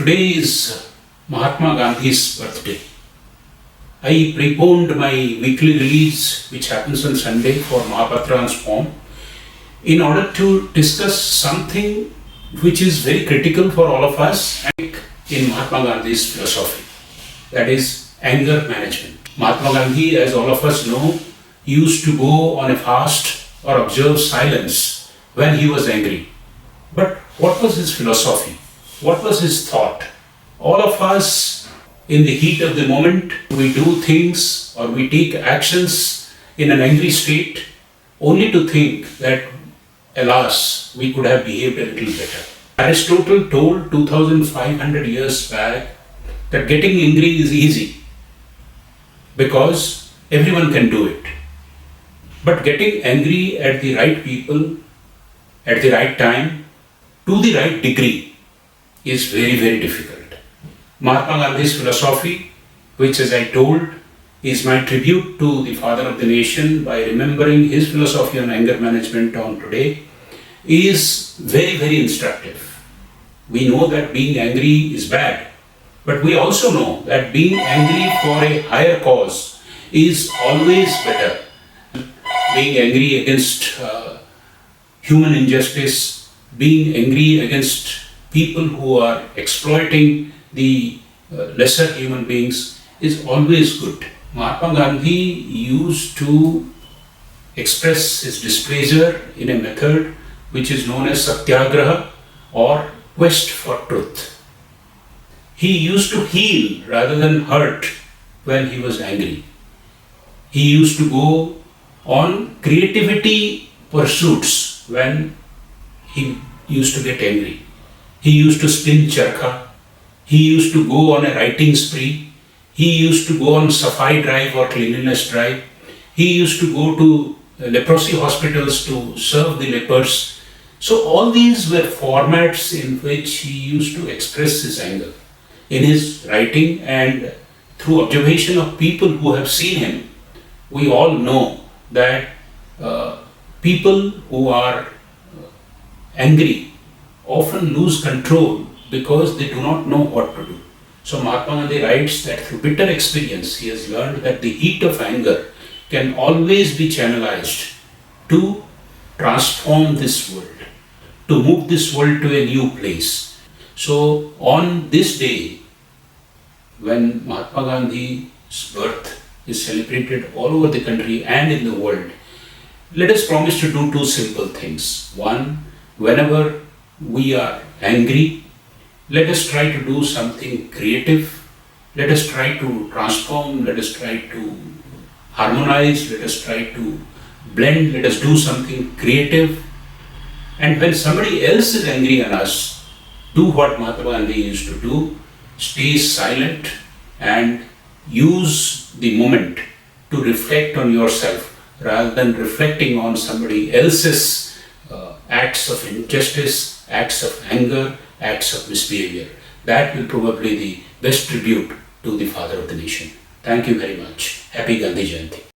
Today is Mahatma Gandhi's birthday. I preponed my weekly release, which happens on Sunday, for Mahapatra's poem, in order to discuss something which is very critical for all of us in Mahatma Gandhi's philosophy, that is anger management. Mahatma Gandhi, as all of us know, used to go on a fast or observe silence when he was angry. But what was his philosophy? What was his thought? All of us, in the heat of the moment, we do things or we take actions in an angry state only to think that, alas, we could have behaved a little better. Aristotle told 2500 years back that getting angry is easy because everyone can do it. But getting angry at the right people, at the right time, to the right degree is very, very difficult. Mahatma Gandhi's philosophy, which, as I told, is my tribute to the father of the nation by remembering his philosophy on anger management on today, is very, very instructive. We know that being angry is bad, but we also know that being angry for a higher cause is always better. Being angry against human injustice, being angry against people who are exploiting the lesser human beings is always good. Mahatma Gandhi used to express his displeasure in a method which is known as satyagraha or quest for truth. He used to heal rather than hurt when he was angry. He used to go on creativity pursuits when he used to get angry. He used to spin charkha. He used to go on a writing spree. He used to go on safai drive or cleanliness drive. He used to go to leprosy hospitals to serve the lepers. So all these were formats in which he used to express his anger. In his writing and through observation of people who have seen him, we all know that people who are angry often lose control because they do not know what to do. So Mahatma Gandhi writes that through bitter experience, he has learned that the heat of anger can always be channelized to transform this world, to move this world to a new place. So on this day, when Mahatma Gandhi's birth is celebrated all over the country and in the world, let us promise to do two simple things. One, whenever we are angry, let us try to do something creative. Let us try to transform. Let us try to harmonize. Let us try to blend. Let us do something creative. And when somebody else is angry on us, do what Mahatma Gandhi used to do. Stay silent and use the moment to reflect on yourself rather than reflecting on somebody else's acts of injustice, acts of anger, acts of misbehavior. That will probably be the best tribute to the father of the nation. Thank you very much. Happy Gandhi Jayanti.